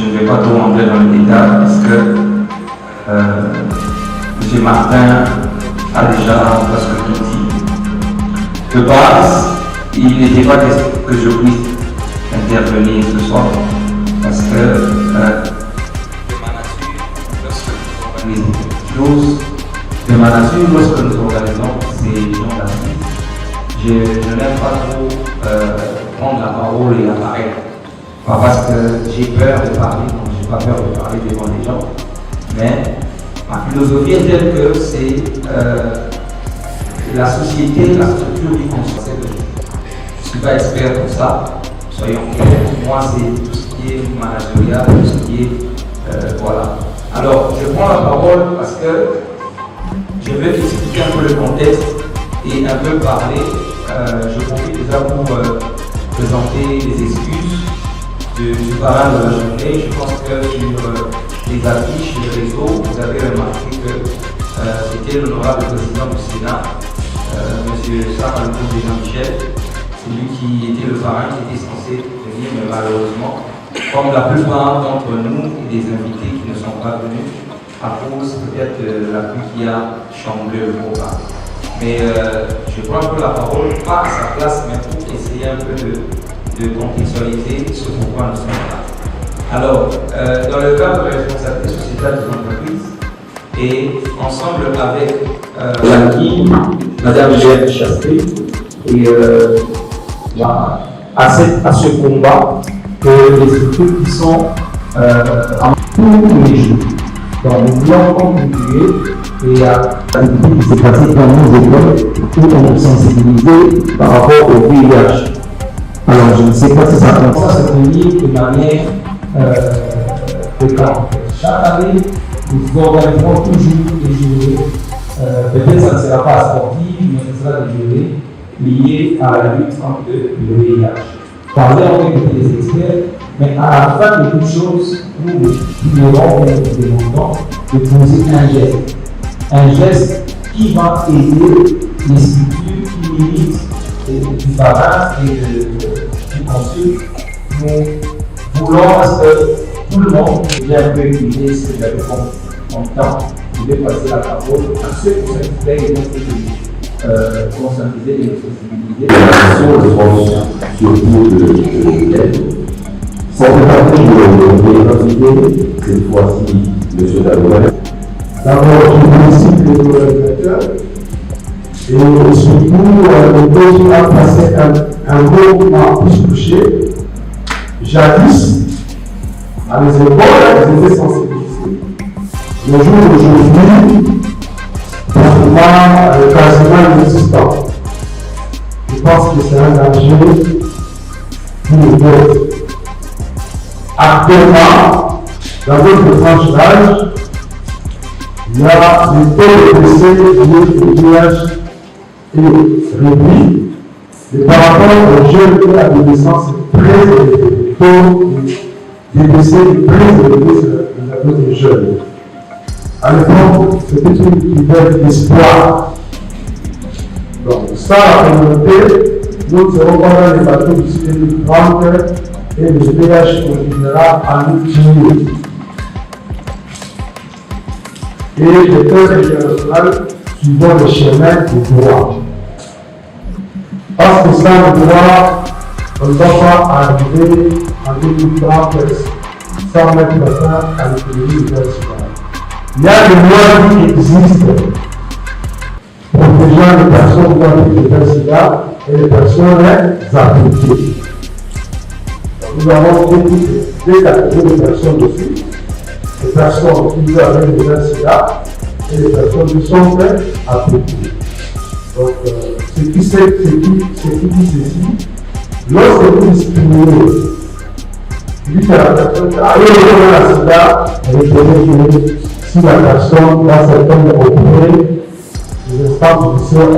je ne vais pas trop rentrer dans le détail parce que M. Martin a déjà presque tout dit. De base, il n'était pas question que je puisse intervenir ce soir parce que de ma nature, lorsque nous organisons quelque chose, de ma nature, lorsque nous organisons ces gens d'artistes, je n'aime pas trop prendre la parole et apparaître. Pas parce que j'ai peur de parler, non, j'ai pas peur de parler devant les gens, mais ma philosophie est telle que c'est la société, la structure qui fonctionne. Je ne suis pas expert pour ça, soyons clairs. Pour moi, c'est tout ce qui est managérial, tout ce qui est. Voilà. Alors, je prends la parole parce que je veux expliquer un peu le contexte et un peu parler. Je profite déjà pour présenter les excuses du parrain de la journée. Je pense que sur les affiches, les réseaux, vous avez remarqué que c'était l'honorable président du Sénat, M. Sarah Jean-Michel. C'est lui qui était le parrain, qui était censé venir, mais malheureusement, comme la plupart d'entre nous et des invités qui ne sont pas venus, à cause peut-être de la pluie qui a chamboulé le programme. Mais je prends un peu la parole, pas à sa place, mais pour essayer un peu de contextualiser ce pourquoi nous sommes là. Alors, dans le cadre de la responsabilité sociétale des entreprises, et ensemble avec Jackie, Madame Gérard Chassé, et à ce combat que les structures qui sont en tous les jours. Donc nous voulons contribuer et à l'activité qui s'est passée dans nos écoles où on nous sensibiliser par rapport au VIH. Alors je ne sais pas si ça commence à se tenir de manière fréquente. Chaque année, nous organiserons toujours des journées, peut-être ça ne sera pas sportif, mais ce sera des journées liées à la lutte contre le VIH. Parler avec des experts, mais à la fin de toute chose, nous demandons de poser un geste qui va aider les structures qui militent du parrain et du consul. Nous voulons que tout le monde vienne un peu écouter ce que j'avais comme temps. Je vais passer la parole à ceux qui sont experts et conscientiser et sensibiliser. Sur le fonds, surtout de l'aide. Ça fait partie de l'identité, cette fois-ci, M. Dalouel. D'abord, je félicite les collaborateurs et surtout le projet a passé un gros moment plus touché. Jadis, à les écoles, ils étaient sensibilisés. Le jour d'aujourd'hui, pratiquement, quasiment inexistant. Je pense que c'est un danger pour les autres. Actuellement, dans notre tranche d'âge, il y a le taux de décès lié au VIH est réduit, mais par rapport aux jeunes et adolescents, c'est très élevé. Le taux de décès est très élevé sur les jeunes. À l'époque, c'était une nouvelle d'espoir. Donc, ça, la communauté, nous serons pendant les bateaux d'ici 2030 et le VIH continuera à nous tuer. Et les peuples internationaux suivant le chemin du droit. Parce que sans le droit, on ne va pas arriver en 2030 sans mettre fin à l'économie universelle. Il y a des lois qui existent protégeant les personnes qui ont le sida et les personnes appliquées. Nous avons deux catégories de personnes aussi. Les personnes qui vivent avec le sida et les personnes qui sont appliquées. Donc, ce qui dit ceci, lorsque vous discriminez, dites à la personne que la sida, elle est connue si la personne va s'attendre au premier, les instances judiciaires,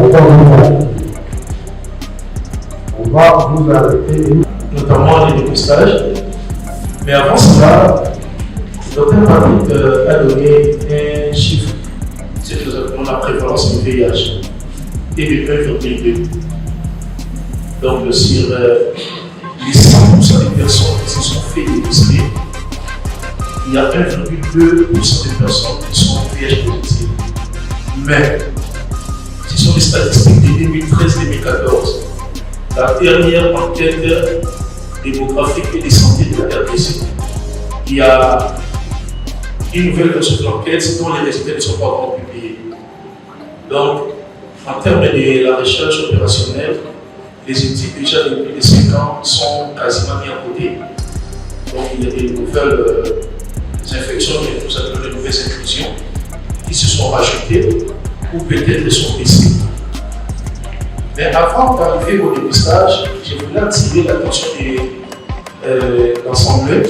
on va vous arrêter. Notamment les dépistages. Mais avant cela, le Dr Patrick a donné un chiffre sur la prévalence du VIH et de 1,2. Donc sur les 100% des personnes qui se sont fait dépister, il y a 1,2% des personnes qui sont VIH positives. Mais, ce sont les statistiques de 2013-2014. La dernière enquête démographique et de santé de la RDC. Il y a une nouvelle version de l'enquête dont les résultats ne sont pas encore publiés. Donc, en termes de la recherche opérationnelle, les études déjà depuis les 5 ans sont quasiment mis à côté. Donc, il y a des nouvelles infections, et nous appelons des nouvelles inclusions qui se sont rajoutées ou peut-être sont baissées. Mais avant d'arriver au dépistage, je voulais attirer l'attention de l'Assemblée.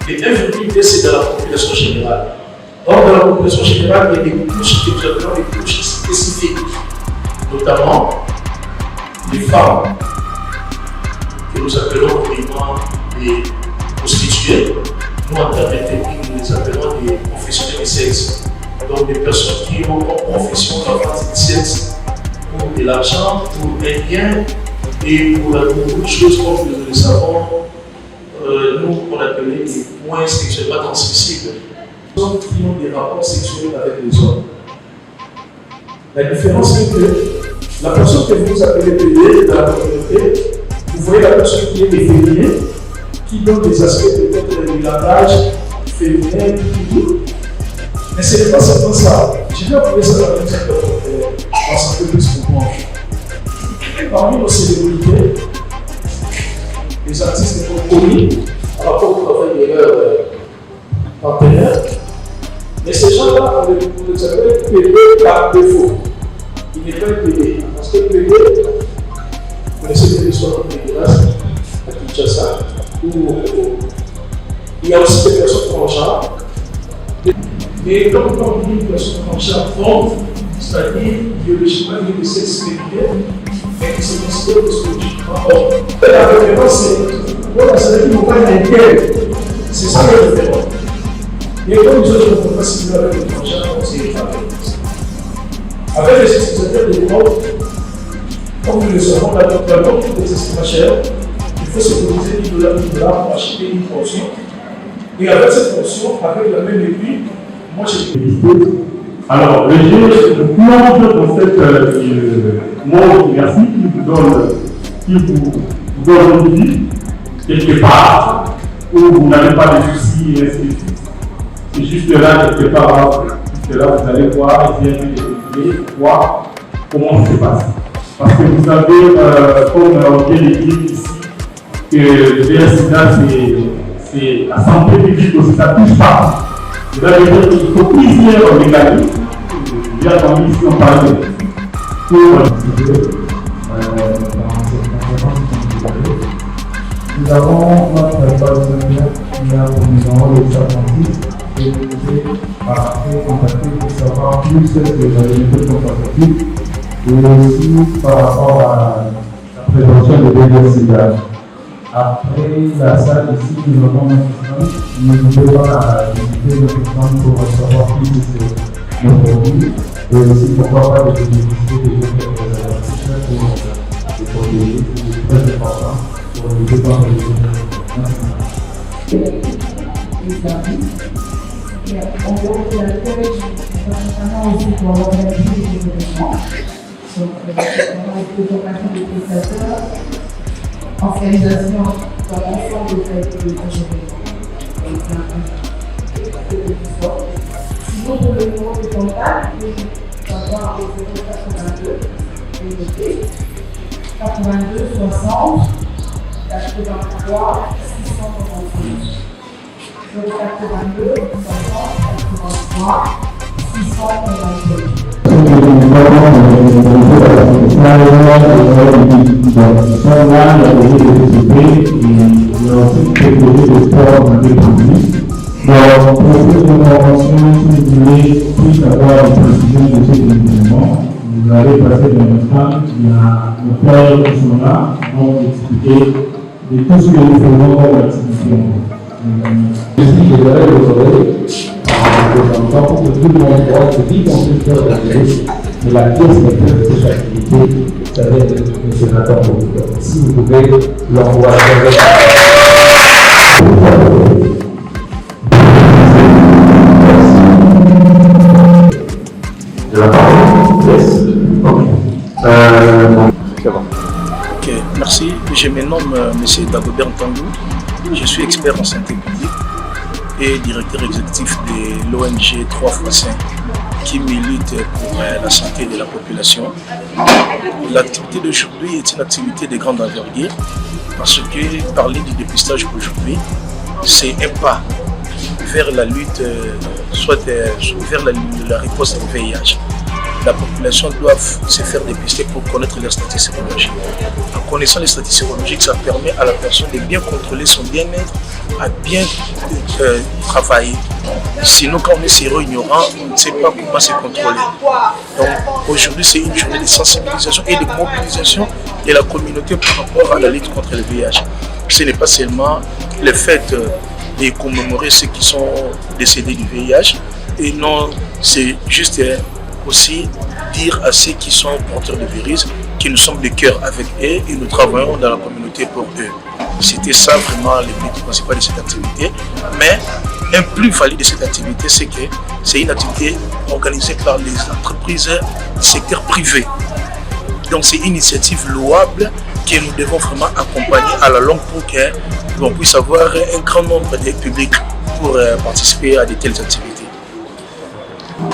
Les 1,2, c'est dans la population générale. Or, dans la population générale, il y a des couches, des couches spécifiques, notamment les femmes, que nous appelons communément des prostituées. Nous, en termes techniques, nous les appelons des professionnels de sexe. Donc, des personnes qui ont comme profession la vente de sexe pour de l'argent, pour un bien et pour beaucoup de choses comme nous le savons, nous, on appelait des points sexuellement transmissibles. Qui ont des rapports sexuels avec les hommes. La différence est que la personne que vous appelez payée dans la communauté, vous voyez la personne qui est féminine, qui donne des aspects peut-être du langage féminin, mais ce n'est pas seulement ça. Je vais appeler ça dans l'exemple en santé plus comprendre. Parmi nos célébrités, les artistes sont connus par rapport au travail de leurs partenaires, mais ces gens-là, on les appelle pédés par défaut. Ils n'est pas pédé. Parce que pédé, vous connaissez des histoires comme dégueulasses à Kinshasa, où il y a aussi des personnes transgenres. Et comme on dit une personne transgenre forte, c'est-à-dire biologiquement, il y a des sexes féminins, mais qui se considèrent psychologiquement forts. La référence, c'est ça veut dire qu'on va être c'est ça la référence. Et comme les autres ne vont pas simuler avec les transgenres, c'est les femmes. Avec les utilisateurs des drogues, comme nous le savons, la drogue coûte excessivement cher. Il faut se cotiser $1 pour acheter une portion. Et avec cette portion, avec la même aiguille, moi j'ai dépisté. Alors, le jeu plonge dans cette monde merci qui vous donne une vie, quelque part, où vous n'avez pas de soucis et ainsi de suite. C'est juste là, quelque part, juste là, vous allez voir et bien voir comment ça se passe. Parce que vous savez, comme on vient de dire ici, que le VIH-Sida, c'est la santé publique aussi, ça ne touche pas. Vous allez dire qu'il faut plusieurs mécanismes, bien entendu, ici on parle pour nous avons notre partenaire qui a pour numéro le Atlantique et nous avons contacté pour savoir plus sur la réalité contraceptive et aussi par rapport à la prévention de VIH-Sida. Après la salle ici, nous avons un stand, nous pouvons visiter notre stand pour savoir plus sur nos produits et aussi pourquoi pas de bénéficier des préservatifs pour les protéger, c'est très important pour les dépendre des en gros, c'est la théorie, notamment aussi pour organiser les événements. Donc, vraiment, les formations des prestataires, organisation dans l'ensemble des qualités des événements. Donc, c'est un peu fort. Sinon, pour le numéro de contact, vous allez avoir le 082, vous notez, 82 60 83 695. 082 60 83 695. Donc, pour cette information, si vous voulez plus avoir des précisions de ces événements, vous allez passer dans le stand, il y a nos pères qui sont là, vont expliquer de tout ce que nous faisons comme activité. Ici, je voudrais vous aurais, pour que tout le monde voit que dit constructeur d'intérêt, mais la pièce maîtresse de cette activité, ça va être le sénateur producteur. Si vous pouvez l'envoyer. Merci, je me nomme M. Dagobert Ntandou, je suis expert en santé publique et directeur exécutif de l'ONG 3x5 qui milite pour la santé de la population. L'activité d'aujourd'hui est une activité de grande envergure parce que parler du dépistage aujourd'hui, c'est un pas vers la lutte, vers la réponse au VIH. La population doit se faire dépister pour connaître leur statut sérologique. En connaissant les statuts sérologiques, ça permet à la personne de bien contrôler son bien-être, à bien travailler. Sinon, quand on est séreux ignorant, on ne sait pas comment se contrôler. Donc aujourd'hui, c'est une journée de sensibilisation et de mobilisation de la communauté par rapport à la lutte contre le VIH. Ce n'est pas seulement le fait de commémorer ceux qui sont décédés du VIH, et non, c'est juste aussi dire à ceux qui sont porteurs de virus que nous sommes de cœur avec eux et nous travaillons dans la communauté pour eux. C'était ça vraiment le but principal de cette activité. Mais un plus-value de cette activité, c'est que c'est une activité organisée par les entreprises du secteur privé. Donc c'est une initiative louable que nous devons vraiment accompagner à la longue pour qu'on puisse avoir un grand nombre de publics pour participer à de telles activités.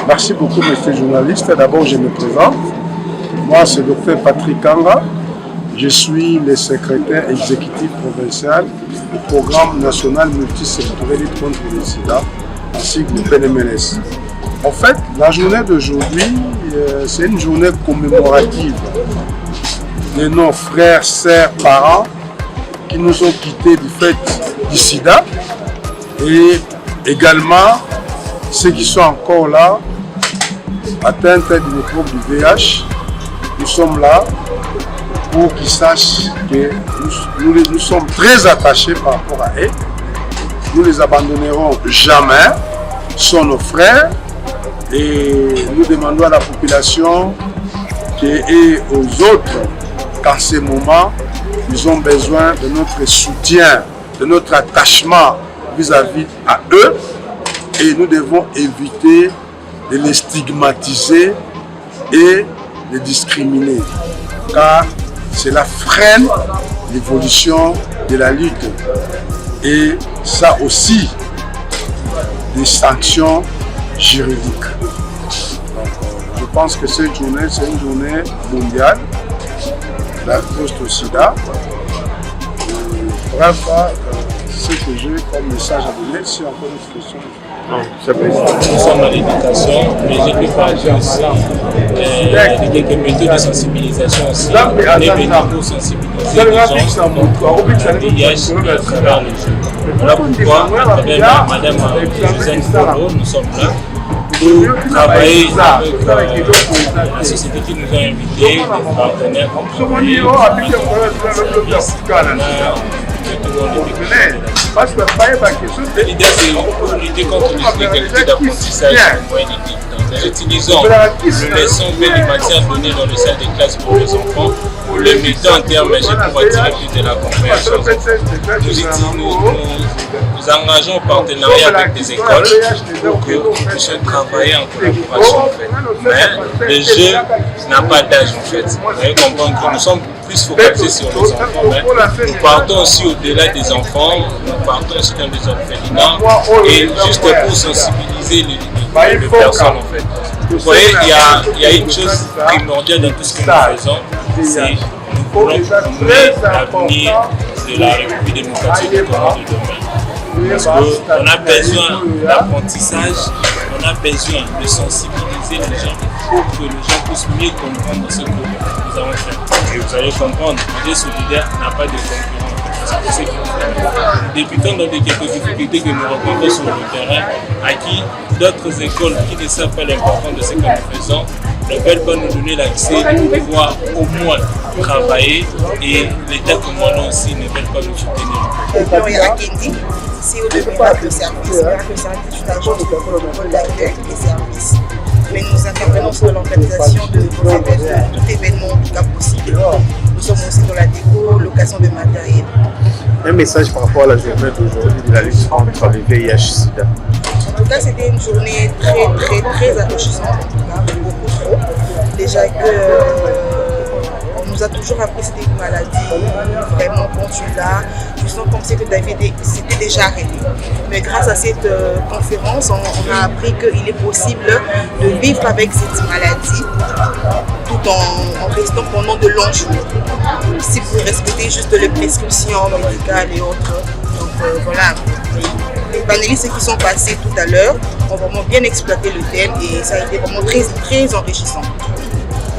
Merci beaucoup, monsieur le journaliste. D'abord, je me présente. Moi, c'est Dr Patrick Kanga. Je suis le secrétaire exécutif provincial du programme national multisectoriel lutte contre le sida, ainsi que le PNMLS. En fait, la journée d'aujourd'hui, c'est une journée commémorative de nos frères, sœurs, parents qui nous ont quittés du fait du sida et également ceux qui sont encore là, atteints du microbe du VIH. Nous sommes là pour qu'ils sachent que nous sommes très attachés par rapport à eux. Nous ne les abandonnerons jamais. Ils sont nos frères et nous demandons à la population et aux autres qu'en ce moment, ils ont besoin de notre soutien, de notre attachement vis-à-vis à eux. Et nous devons éviter de les stigmatiser et les discriminer, car cela freine l'évolution de la lutte. Et ça aussi, des sanctions juridiques. Donc, je pense que cette journée, c'est une journée mondiale, la cause au sida. Bref, ce que j'ai comme message à donner, c'est encore une question. Nous sommes dans l'éducation, mais j'ai pu parler aussi de quelques méthodes de sensibilisation aussi. On est venu pour sensibiliser les gens contre le VIH à travers les jeux. Voilà pourquoi, à travers Madame Josiane Folo, nous sommes là pour travailler avec la société qui nous a invités, les partenaires privés, l'idée c'est pour lutter contre les inégalités d'apprentissage au moyen des dictants. Nous utilisons le leçon B des matières données dans le salle de classe pour les enfants, le mettant en termes pour attirer plus de la compréhension. Nous engageons en partenariat avec des écoles pour que nous puissions travailler en collaboration en fait. Mais le jeu n'a pas d'âge en fait. Vous allez comprendre que nous sommes plus focalisés sur les enfants, mais nous partons aussi au-delà des enfants, nous partons aussi dans des orphelinats et juste pour sensibiliser les personnes en fait. Vous voyez, il y a une chose primordiale dans tout ce que nous faisons, c'est nous voulons mener l'avenir de la République démocratique du Congo de demain. Parce qu'on a besoin d'apprentissage, on a besoin de sensibiliser les gens pour que les gens puissent mieux comprendre ce que nous avons fait. Et vous allez comprendre, Angers Solidaire n'a pas de concurrent. C'est ce qui nous fait. Nous débutons dans quelques difficultés que nous rencontrons sur le terrain, à qui d'autres écoles qui ne savent pas l'importance de ce que nous faisons ne veulent pas nous donner l'accès pour pouvoir au moins travailler, et l'État comme moi aussi ne veulent pas nous soutenir. C'est au demeurant de service. Le service est une agence de contrôle d'accueil des services. Mais nous intervenons sur l'organisation de tout événement, en tout cas possible. Nous sommes aussi dans la déco, location de matériel. Un message par rapport à la journée d'aujourd'hui de la lutte contre le VIH-Sida. En tout cas, c'était une journée très enrichissante, en tout cas, beaucoup trop. Déjà que On nous a toujours appris que c'était une maladie. Vraiment, quand tu l'as, tu sens comme si c'était déjà arrêté. Mais grâce à cette conférence, on a appris qu'il est possible de vivre avec cette maladie tout en restant pendant de longs jours. Si vous respectez juste les prescriptions médicales et autres. Donc voilà. Les panélistes qui sont passés tout à l'heure ont vraiment bien exploité le thème et ça a été vraiment très, très enrichissant.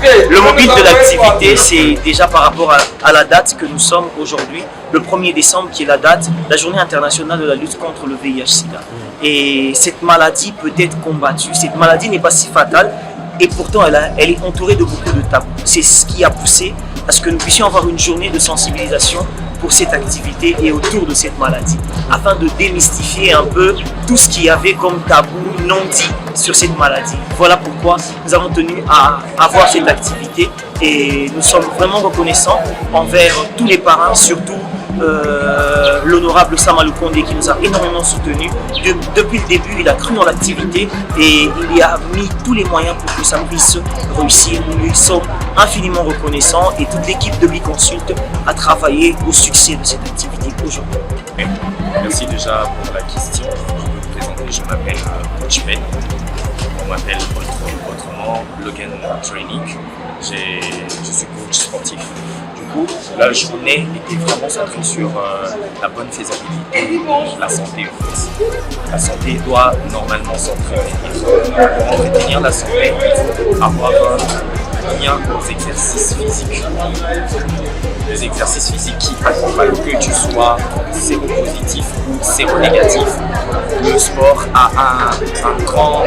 Le mobile de l'activité, c'est déjà par rapport à la date que nous sommes aujourd'hui, le 1er décembre qui est la journée internationale de la lutte contre le VIH-Sida. Et cette maladie peut être combattue, cette maladie n'est pas si fatale et pourtant elle est entourée de beaucoup de tabous. C'est ce qui a poussé à ce que nous puissions avoir une journée de sensibilisation pour cette activité et autour de cette maladie, afin de démystifier un peu tout ce qu'il y avait comme tabou non dit sur cette maladie. Voilà pourquoi nous avons tenu à avoir cette activité et nous sommes vraiment reconnaissants envers tous les parents, surtout l'honorable Sam Alukonde qui nous a énormément soutenus. Depuis le début, il a cru dans l'activité et il y a mis tous les moyens pour que ça puisse réussir. Nous lui sommes infiniment reconnaissants et toute l'équipe de Biconsult a travaillé au succès de cette activité aujourd'hui. Merci déjà pour la question. Je vais me présenter, je m'appelle Coach Ben. On m'appelle autrement Logan Training. Je suis coach sportif. Du coup, la journée était vraiment centrée sur la bonne faisabilité de la santé en fait. La santé doit normalement s'entraîner. Pour entretenir la santé, il faut avoir un lien aux exercices physiques. Les exercices physiques qui, pas que tu sois séropositif ou séronégatif, le sport a un grand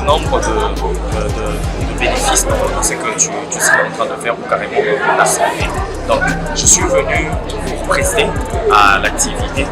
nombre de bénéfices dans ce que tu serais en train de faire ou carrément la santé. Donc, je suis venu pour prester à l'activité.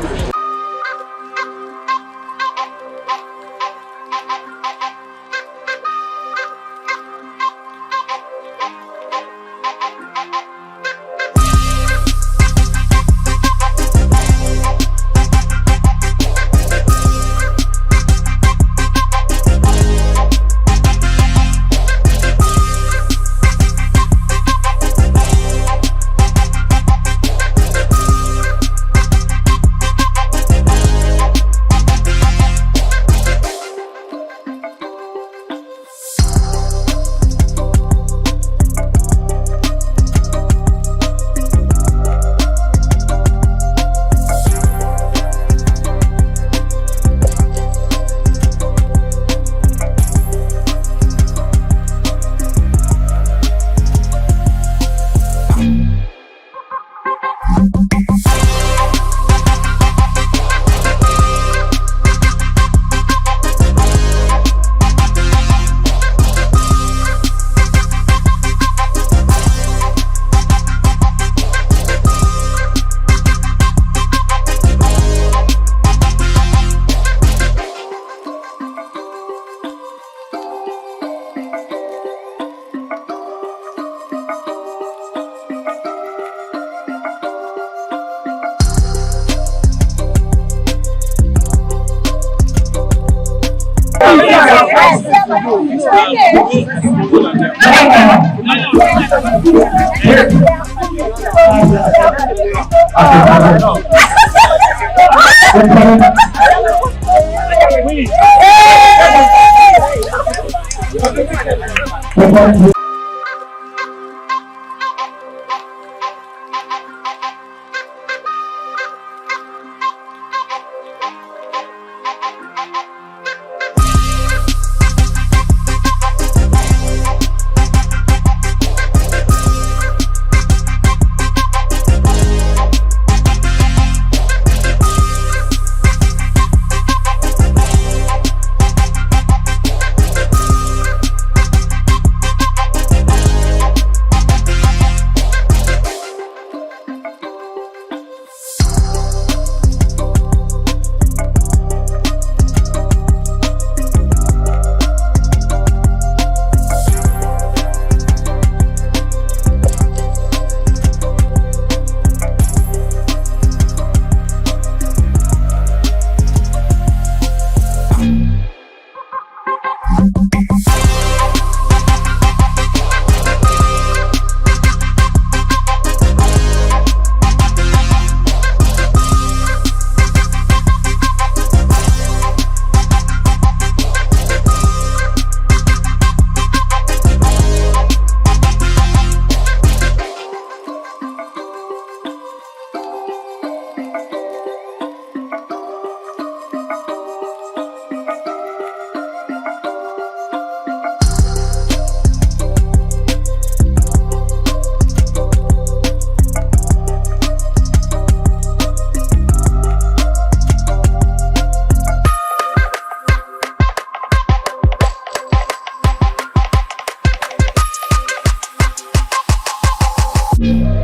Thank you.